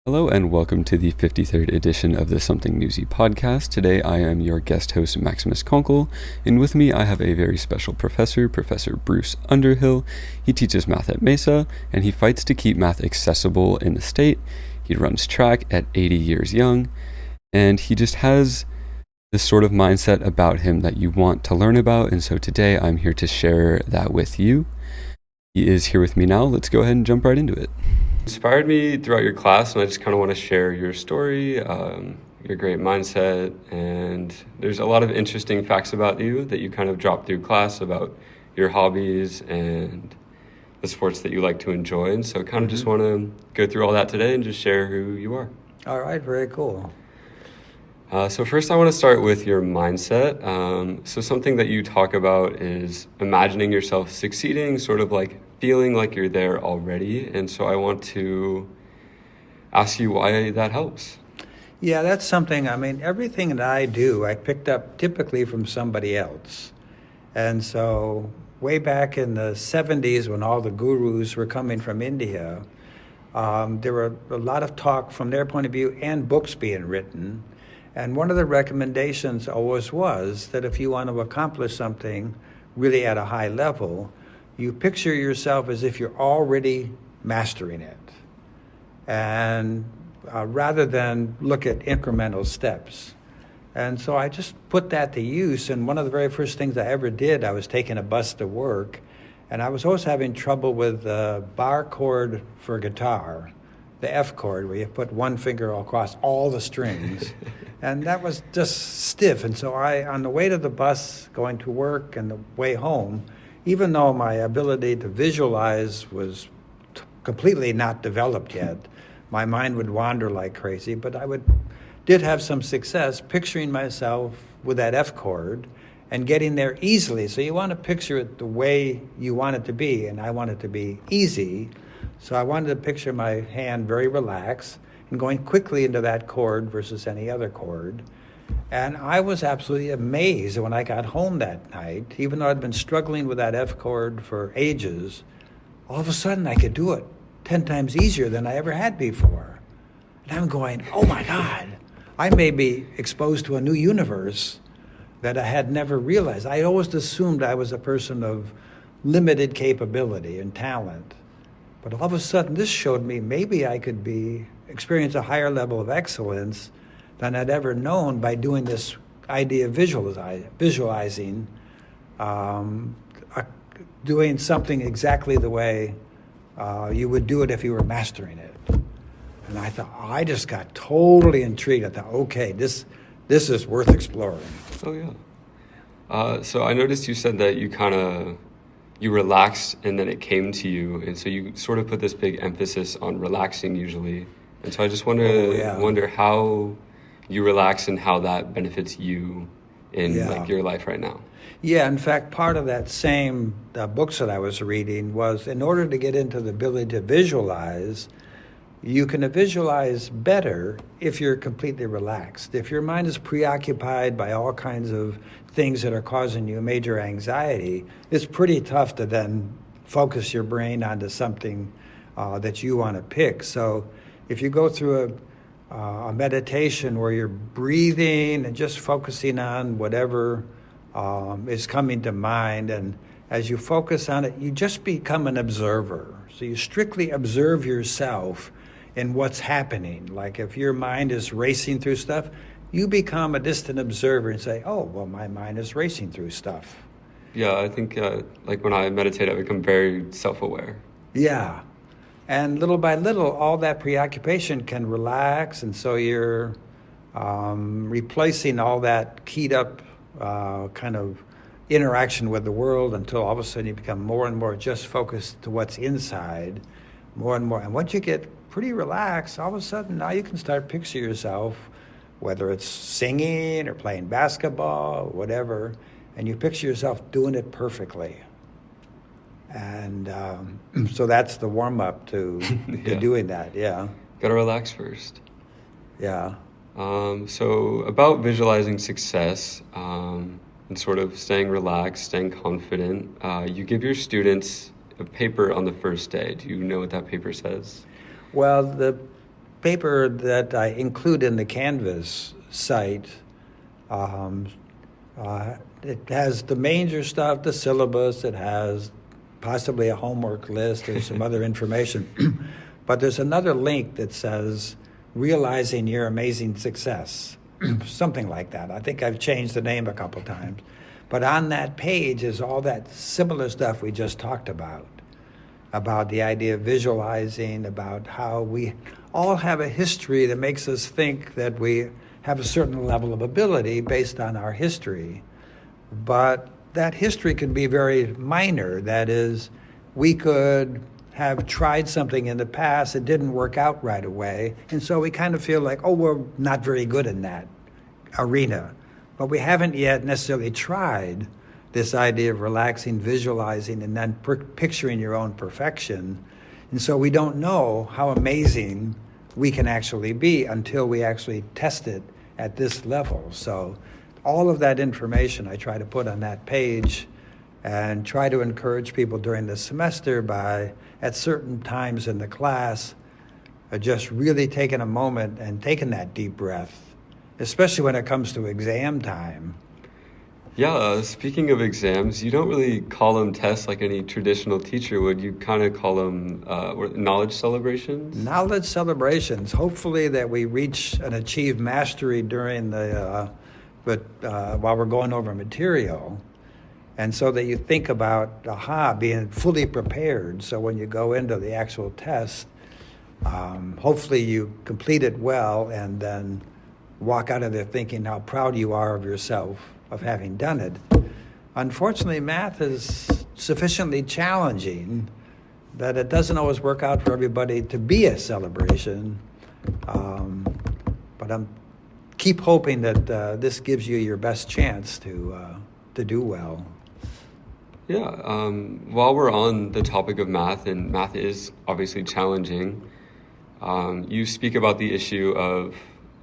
Hello and welcome to the 53rd edition of the Something Newsy podcast. Today I am your guest host, Maximus Conkle, and with me I have a very special professor, Professor Bruce Underhill. He teaches math at Mesa, and he fights to keep math accessible in the state. He runs track at 80 years young, and he just has this sort of mindset about him that you want to learn about, and so today I'm here to share that with you. He is here with me now. Let's go ahead and jump right into it. Inspired me throughout your class, and I just kind of want to share your story, your great mindset, and there's a lot of interesting facts about you that you kind of dropped through class about your hobbies and the sports that you like to enjoy, and so kind of just want to go through all that today and just share who you are. All right, very cool. So first I want to start with your mindset. So something that you talk about is imagining yourself succeeding, sort of like feeling like you're there already. And so I want to ask you why that helps. Yeah, that's something, everything that I do, I picked up typically from somebody else. And so way back in the 70s when all the gurus were coming from India, there were a lot of talk from their point of view and books being written. And one of the recommendations always was that if you want to accomplish something really at a high level, you picture yourself as if you're already mastering it. And rather than look at incremental steps. And so I just put that to use. And one of the very first things I ever did, I was taking a bus to work, and I was always having trouble with the bar chord for guitar, the F chord, where you put one finger across all the strings. And that was just stiff. And so on the way to the bus, going to work and the way home, even though my ability to visualize was completely not developed yet, my mind would wander like crazy, but did have some success picturing myself with that F chord and getting there easily. So you want to picture it the way you want it to be, and I want it to be easy. So I wanted to picture my hand very relaxed and going quickly into that chord versus any other chord. And I was absolutely amazed when I got home that night, even though I'd been struggling with that F chord for ages, all of a sudden I could do it 10 times easier than I ever had before. And I'm going, oh my God, I may be exposed to a new universe that I had never realized. I always assumed I was a person of limited capability and talent. But all of a sudden this showed me maybe I could experience a higher level of excellence than I'd ever known by doing this idea of visualizing, doing something exactly the way you would do it if you were mastering it. And I thought, I just got totally intrigued. I thought, okay, this is worth exploring. Oh, yeah. So I noticed you said that you relaxed and then it came to you. And so you sort of put this big emphasis on relaxing usually. And so I just wonder how you relax and how that benefits you in your life right now. Yeah, in fact, part of that same books that I was reading was in order to get into the ability to visualize, you can visualize better if you're completely relaxed. If your mind is preoccupied by all kinds of things that are causing you major anxiety, it's pretty tough to then focus your brain onto something that you want to pick. So if you go through a meditation where you're breathing and just focusing on whatever is coming to mind, and as you focus on it, you just become an observer. So you strictly observe yourself in what's happening. Like if your mind is racing through stuff, you become a distant observer and say, oh, well, my mind is racing through stuff. Yeah, I think like when I meditate, I become very self-aware. Yeah. And little by little, all that preoccupation can relax, and so you're replacing all that keyed up kind of interaction with the world until all of a sudden you become more and more just focused to what's inside, more and more. And once you get pretty relaxed, all of a sudden now you can start picture yourself, whether it's singing or playing basketball or whatever, and you picture yourself doing it perfectly. And so that's the warm-up to doing that, yeah. Got to relax first. Yeah. So about visualizing success and sort of staying relaxed, staying confident, you give your students a paper on the first day. Do you know what that paper says? Well, the paper that I include in the Canvas site, it has the major stuff, the syllabus, it has possibly a homework list or some other information. But there's another link that says, Realizing Your Amazing Success, something like that. I think I've changed the name a couple times. But on that page is all that similar stuff we just talked about the idea of visualizing, about how we all have a history that makes us think that we have a certain level of ability based on our history. But that history can be very minor. That is, we could have tried something in the past, it didn't work out right away, and so we kind of feel like, oh, we're not very good in that arena. But we haven't yet necessarily tried this idea of relaxing, visualizing, and then picturing your own perfection. And so we don't know how amazing we can actually be until we actually test it at this level. So all of that information I try to put on that page and try to encourage people during the semester by, at certain times in the class, just really taking a moment and taking that deep breath, especially when it comes to exam time. Yeah, speaking of exams, you don't really call them tests like any traditional teacher would. You kind of call them knowledge celebrations? Knowledge celebrations. Hopefully that we reach and achieve mastery during the, while we're going over material. And so that you think about, being fully prepared. So when you go into the actual test, hopefully you complete it well and then walk out of there thinking how proud you are of yourself of having done it. Unfortunately, math is sufficiently challenging that it doesn't always work out for everybody to be a celebration. But I'm keep hoping that this gives you your best chance to do well. Yeah, while we're on the topic of math, and math is obviously challenging, you speak about the issue of,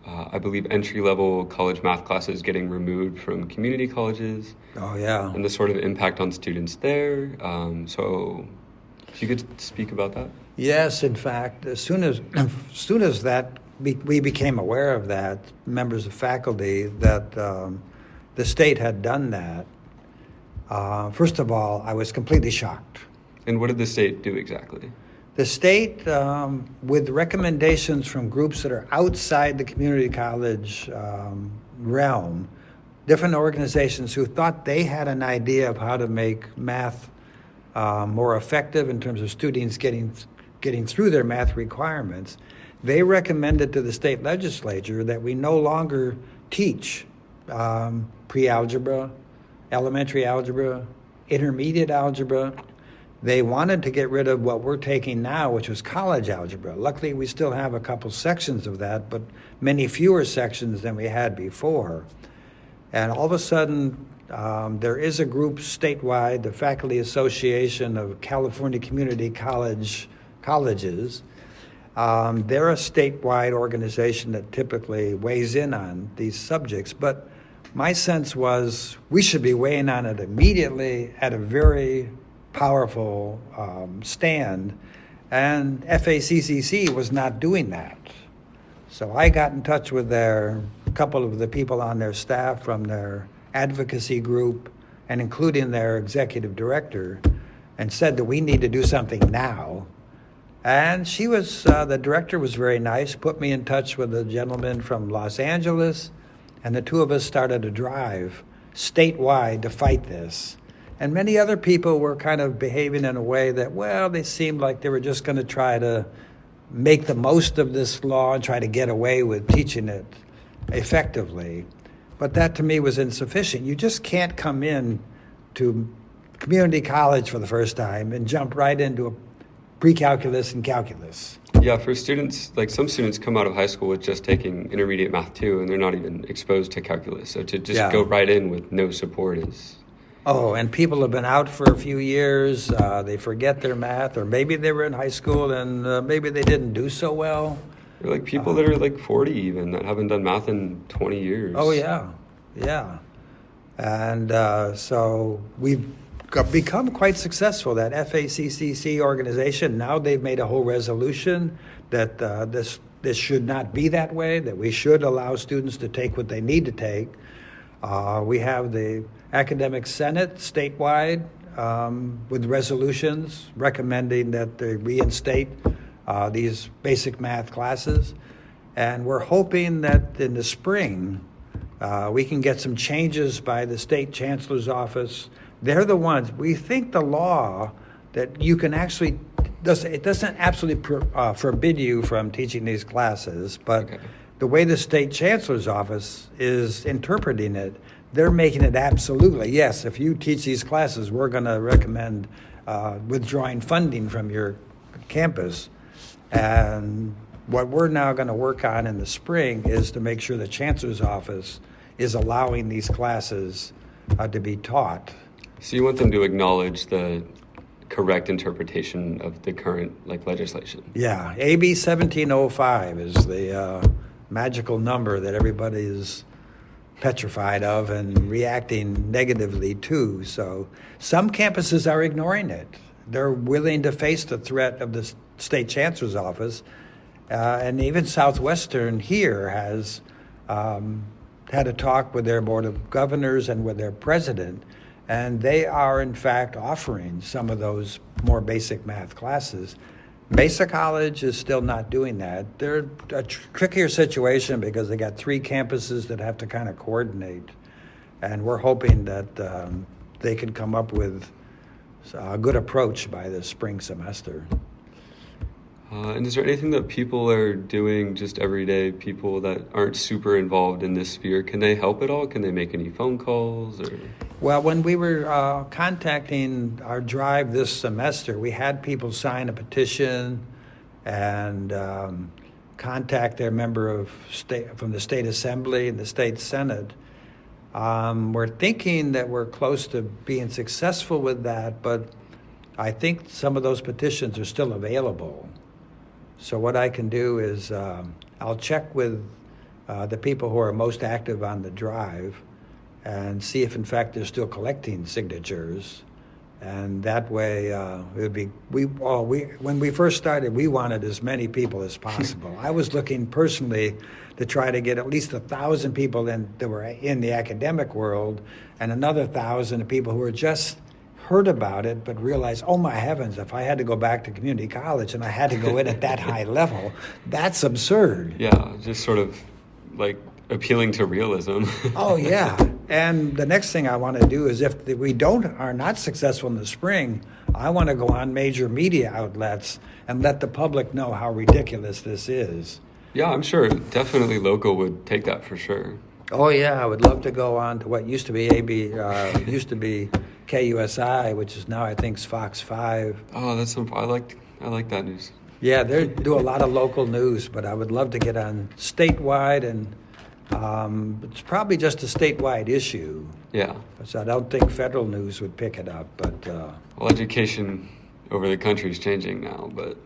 I believe, entry-level college math classes getting removed from community colleges. Oh, yeah. And the sort of impact on students there. So if you could speak about that. Yes, in fact, as soon as that we became aware of that, members of faculty, that the state had done that, first of all, I was completely shocked. And what did the state do exactly? The state, with recommendations from groups that are outside the community college realm, different organizations who thought they had an idea of how to make math more effective in terms of students getting through their math requirements, they recommended to the state legislature that we no longer teach pre-algebra, elementary algebra, intermediate algebra. They wanted to get rid of what we're taking now, which was college algebra. Luckily, we still have a couple sections of that, but many fewer sections than we had before. And all of a sudden, there is a group statewide, the Faculty Association of California Community Colleges. They're a statewide organization that typically weighs in on these subjects, but my sense was we should be weighing on it immediately at a very powerful stand, and FACCC was not doing that. So I got in touch with a couple of the people on their staff from their advocacy group, and including their executive director, and said that we need to do something now. And she was, the director was very nice, put me in touch with a gentleman from Los Angeles, and the two of us started a drive statewide to fight this. And many other people were kind of behaving in a way that, well, they seemed like they were just going to try to make the most of this law and try to get away with teaching it effectively. But that to me was insufficient. You just can't come in to community college for the first time and jump right into a pre-calculus and calculus. Yeah, for students, like some students come out of high school with just taking intermediate math 2, and they're not even exposed to calculus. So to just go right in with no support is... Oh, and people have been out for a few years, they forget their math, or maybe they were in high school and maybe they didn't do so well. Or like people that are like 40 even, that haven't done math in 20 years. Oh, yeah. And so we've become quite successful, that FACCC organization. Now they've made a whole resolution that this this should not be that way, that we should allow students to take what they need to take. We have the Academic Senate statewide with resolutions recommending that they reinstate these basic math classes. And we're hoping that in the spring, we can get some changes by the state chancellor's office. They're the ones, we think the law that you can actually, it doesn't absolutely forbid you from teaching these classes, but the way the state chancellor's office is interpreting it, they're making it absolutely, yes, if you teach these classes, we're going to recommend withdrawing funding from your campus. And what we're now going to work on in the spring is to make sure the chancellor's office is allowing these classes to be taught. So you want them to acknowledge the correct interpretation of the current legislation? Yeah, AB 1705 is the magical number that everybody is petrified of and reacting negatively to. So some campuses are ignoring it. They're willing to face the threat of the state chancellor's office. And even Southwestern here has had a talk with their board of governors and with their president, and they are in fact offering some of those more basic math classes. Mesa College is still not doing that. They're a trickier situation because they got 3 campuses that have to kind of coordinate, and we're hoping that they can come up with a good approach by the spring semester. And is there anything that people are doing just every day, people that aren't super involved in this sphere? Can they help at all? Can they make any phone calls? Or? Well, when we were contacting our drive this semester, we had people sign a petition and contact their member of state from the state assembly and the state senate. We're thinking that we're close to being successful with that, but I think some of those petitions are still available. So what I can do is I'll check with the people who are most active on the drive and see if in fact they're still collecting signatures. And that way it would be, when we first started, we wanted as many people as possible. I was looking personally to try to get at least 1,000 people that were in the academic world and another 1,000 people who were just heard about it but realized, oh my heavens, if I had to go back to community college and I had to go in at that high level, that's absurd. Yeah, just sort of appealing to realism. Oh yeah, and the next thing I want to do is if we are not successful in the spring, I want to go on major media outlets and let the public know how ridiculous this is. Yeah, I'm sure definitely local would take that for sure. Oh yeah, I would love to go on to what used to be used to be KUSI, which is now I think Fox 5. Oh, that's some. I like that news. Yeah, they do a lot of local news, but I would love to get on statewide, and it's probably just a statewide issue. Yeah. So I don't think federal news would pick it up, but. Well, education over the country is changing now, but.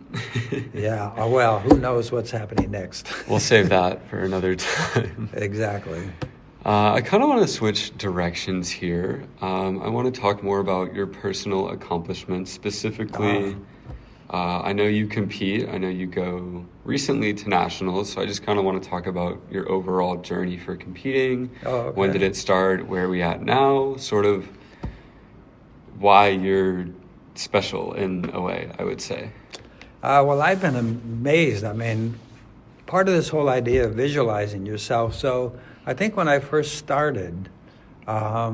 Yeah. Well, who knows what's happening next? We'll save that for another time. Exactly. I kind of want to switch directions here. I want to talk more about your personal accomplishments. Specifically, I know you compete. I know you go recently to nationals, so I just kind of want to talk about your overall journey for competing. Oh, okay. When did it start? Where are we at now? Sort of why you're special in a way, I would say. Well, I've been amazed. I mean, part of this whole idea of visualizing yourself. So I think when I first started, I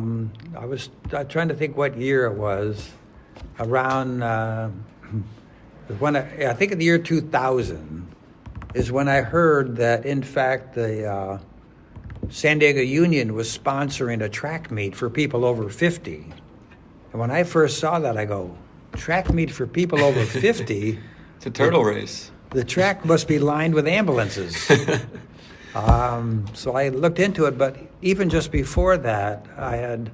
was trying to think what year it was. Around I think in the year 2000 is when I heard that in fact the San Diego Union was sponsoring a track meet for people over 50. And when I first saw that, I go, track meet for people over 50? It's a turtle race. The track must be lined with ambulances. So I looked into it, but even just before that, I had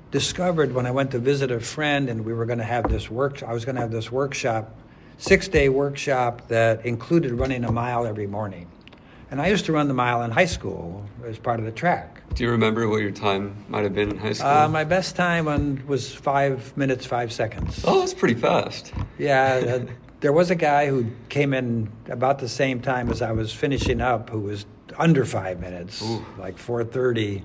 discovered when I went to visit a friend and we were going to have this I was going to have this workshop, 6-day workshop that included running a mile every morning. And I used to run the mile in high school as part of the track. Do you remember what your time might have been in high school? My best time was 5 minutes, 5 seconds. Oh, that's pretty fast. Yeah, there was a guy who came in about the same time as I was finishing up who was under 5 minutes, Ooh. like 4:30.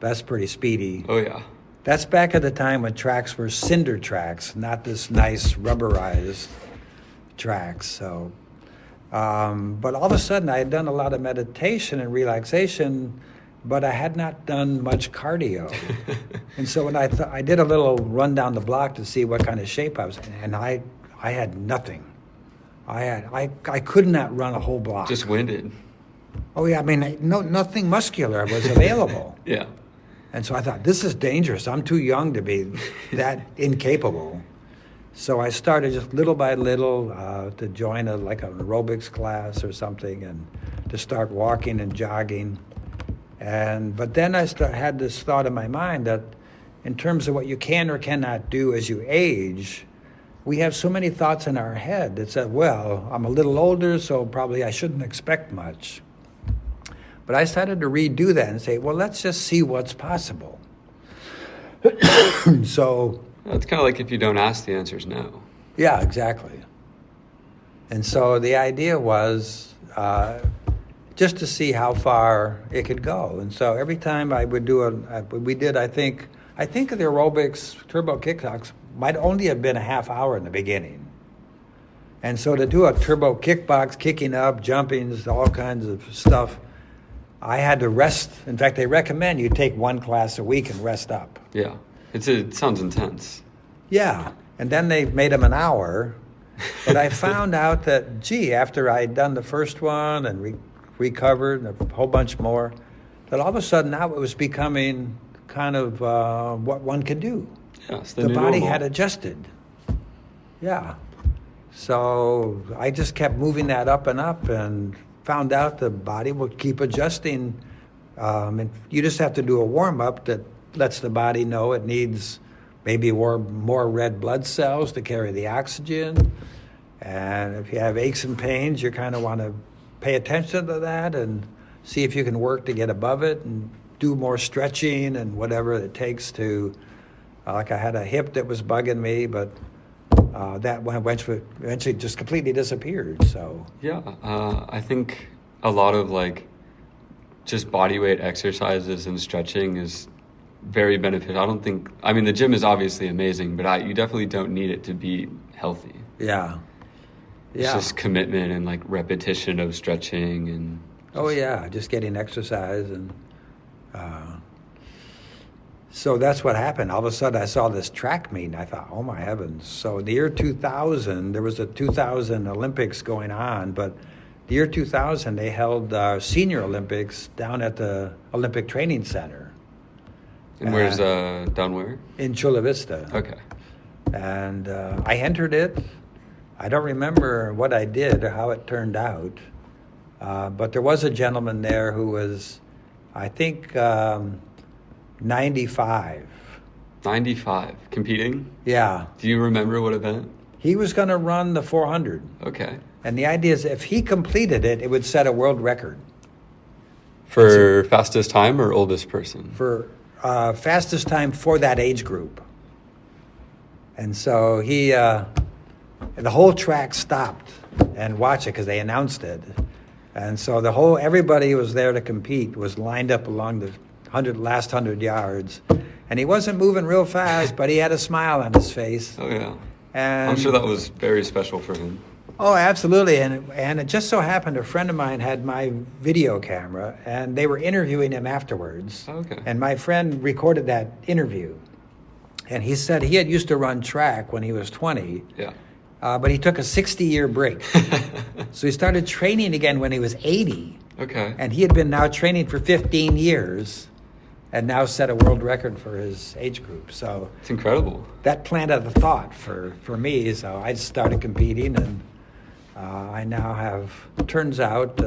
That's pretty speedy. Oh, yeah. That's back at the time when tracks were cinder tracks, not this nice rubberized tracks. So, but all of a sudden I had done a lot of meditation and relaxation, but I had not done much cardio. And so when I did a little run down the block to see what kind of shape I was in, and I had nothing. I could not run a whole block. Just winded. Oh yeah, I mean, nothing muscular was available. Yeah. And so I thought, this is dangerous. I'm too young to be that incapable. So I started just little by little to join an aerobics class or something, and to start walking and jogging. But then I had this thought in my mind that in terms of what you can or cannot do as you age, we have so many thoughts in our head that said, well, I'm a little older, so probably I shouldn't expect much. But I started to redo that and say, well, let's just see what's possible. So... It's kind of like if you don't ask, the answer's no. Yeah, exactly. And so the idea was just to see how far it could go. And so every time I would I think the aerobics, turbo kickbox, might only have been a half hour in the beginning. And so to do a turbo kickbox, kicking up, jumping, all kinds of stuff, I had to rest. In fact, they recommend you take one class a week and rest up. Yeah. It sounds intense. Yeah. And then they made them an hour. But I found out that, after I'd done the first one and recovered and a whole bunch more, that all of a sudden now it was becoming kind of what one could do. Yeah, it's the body normal. had adjusted. Yeah. So I just kept moving that up and found out the body will keep adjusting. And you just have to do a warm-up that lets the body know it needs maybe more red blood cells to carry the oxygen. And if you have aches and pains, you kind of want to pay attention to that and see if you can work to get above it and do more stretching and whatever it takes to, like I had a hip that was bugging me, but that eventually just completely disappeared. So Yeah, I think a lot of just body weight exercises and stretching is very beneficial. The gym is obviously amazing, but you definitely don't need it to be healthy. Yeah. It's just commitment and repetition of stretching and. Just getting exercise and. So that's what happened. All of a sudden, I saw this track meet, and I thought, oh, my heavens. So in the year 2000, there was a 2000 Olympics going on, but the year 2000, they held Senior Olympics down at the Olympic Training Center. And where's, down where? In Chula Vista. Okay. And I entered it. I don't remember what I did or how it turned out, but there was a gentleman there who was, I think... 95. 95. Competing? Yeah. Do you remember what event? He was going to run the 400. Okay. And the idea is if he completed it, it would set a world record. For fastest time or oldest person? For fastest time for that age group. And so the whole track stopped and watched it because they announced it. And so everybody who was there to compete was lined up along the last 100 yards, and he wasn't moving real fast, but he had a smile on his face. Oh yeah, and I'm sure that was very special for him. Oh, absolutely, and it just so happened a friend of mine had my video camera, and they were interviewing him afterwards. Okay. And my friend recorded that interview, and he said he had used to run track when he was 20. Yeah. But he took a 60-year break, so he started training again when he was 80. Okay. And he had been now training for 15 years. And now set a world record for his age group. So it's incredible. That planted a thought for me. So I started competing, and I now have, turns out,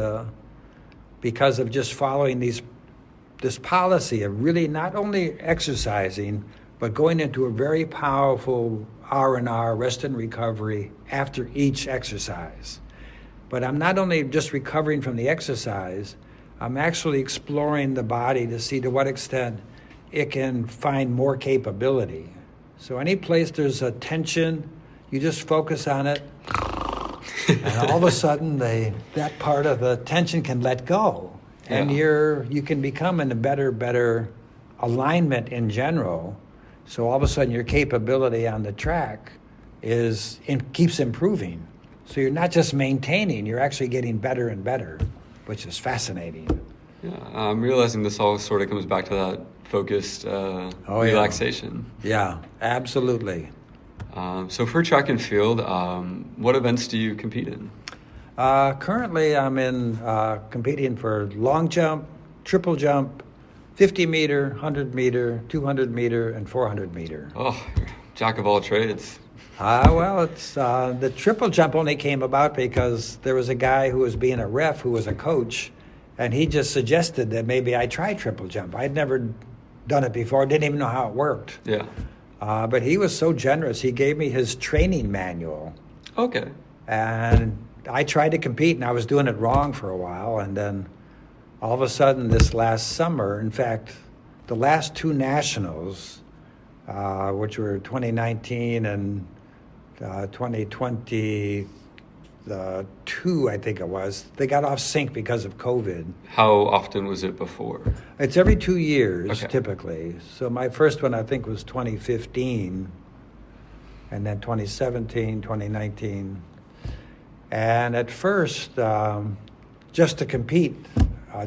because of just following this policy of really not only exercising, but going into a very powerful R&R, rest and recovery, after each exercise. But I'm not only just recovering from the exercise, I'm actually exploring the body to see to what extent it can find more capability. So any place there's a tension, you just focus on it And all of a sudden, that part of the tension can let go, and you can become in a better alignment in general. So all of a sudden, your capability on the track keeps improving. So you're not just maintaining; you're actually getting better and better, which is fascinating. Yeah, I'm realizing this all sort of comes back to that focused relaxation. Yeah, absolutely. So for track and field, what events do you compete in? Currently, I'm competing for long jump, triple jump, 50 meter, 100 meter, 200 meter, and 400 meter. Oh, jack of all trades. It's the triple jump only came about because there was a guy who was being a ref who was a coach, and he just suggested that maybe I try triple jump. I'd never done it before, didn't even know how it worked. Yeah. But he was so generous. He gave me his training manual. Okay. And I tried to compete, and I was doing it wrong for a while. And then all of a sudden this last summer, in fact, the last two nationals, which were 2019 and 2022, I think it was, they got off sync because of COVID. How often was it before? It's every 2 years, typically. So my first one, I think, was 2015, and then 2017, 2019. And at first, just to compete,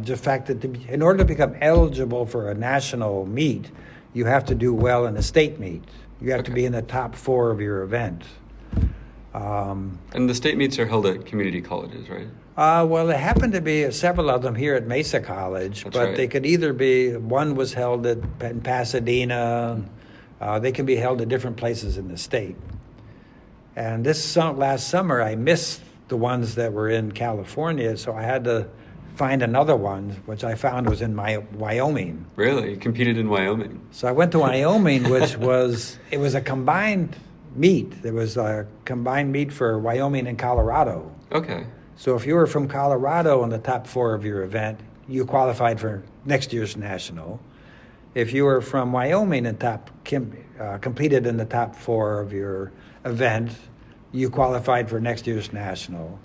the fact that in order to become eligible for a national meet, you have to do well in a state meet. You have to be in the top 4 of your event. And the state meets are held at community colleges, right? Well, there happened to be several of them here at Mesa College, but they could either be, one was held in Pasadena, they can be held at different places in the state. And this last summer, I missed the ones that were in California, so I had to find another one, which I found was in Wyoming. Really? You competed in Wyoming? So I went to Wyoming, it was a combined meet. There was a combined meet for Wyoming and Colorado. Okay. So if you were from Colorado in the top 4 of your event, you qualified for next year's national. If you were from Wyoming and competed in the top 4 of your event, you qualified for next year's national.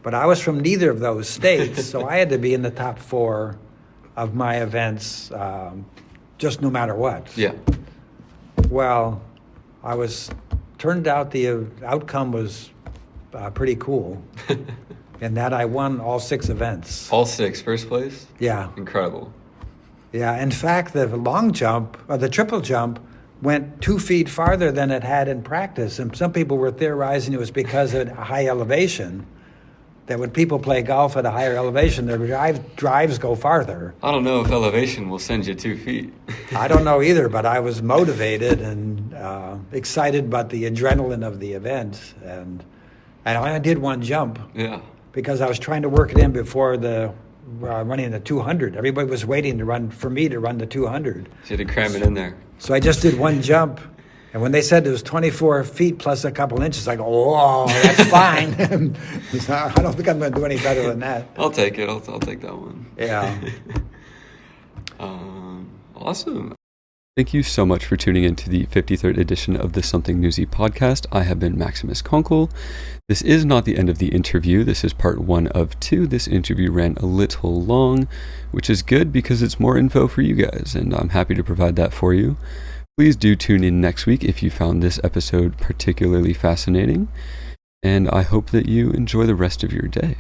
But I was from neither of those states, so I had to be in the top 4 of my events, just no matter what. Yeah. Well, turned out the outcome was pretty cool, in that I won all 6 events. All 6, first place? Yeah. Incredible. Yeah, in fact, the long jump, or the triple jump, went 2 feet farther than it had in practice. And some people were theorizing it was because of a high elevation, that when people play golf at a higher elevation, their drives go farther. I don't know if elevation will send you 2 feet. I don't know either, but I was motivated and excited about the adrenaline of the event. And I only did 1 jump. Yeah. Because I was trying to work it in before running the 200. Everybody was waiting for me to run the 200. So you had to cram it in there. So I just did 1 jump. And when they said it was 24 feet plus a couple inches, I go, oh, that's fine. I don't think I'm going to do any better than that. I'll take it. I'll take that one. Yeah. Awesome. Thank you so much for tuning in to the 53rd edition of the Something Newsy podcast. I have been Maximus Conkle. This is not the end of the interview. This is part 1 of 2. This interview ran a little long, which is good because it's more info for you guys, and I'm happy to provide that for you. Please do tune in next week if you found this episode particularly fascinating, and I hope that you enjoy the rest of your day.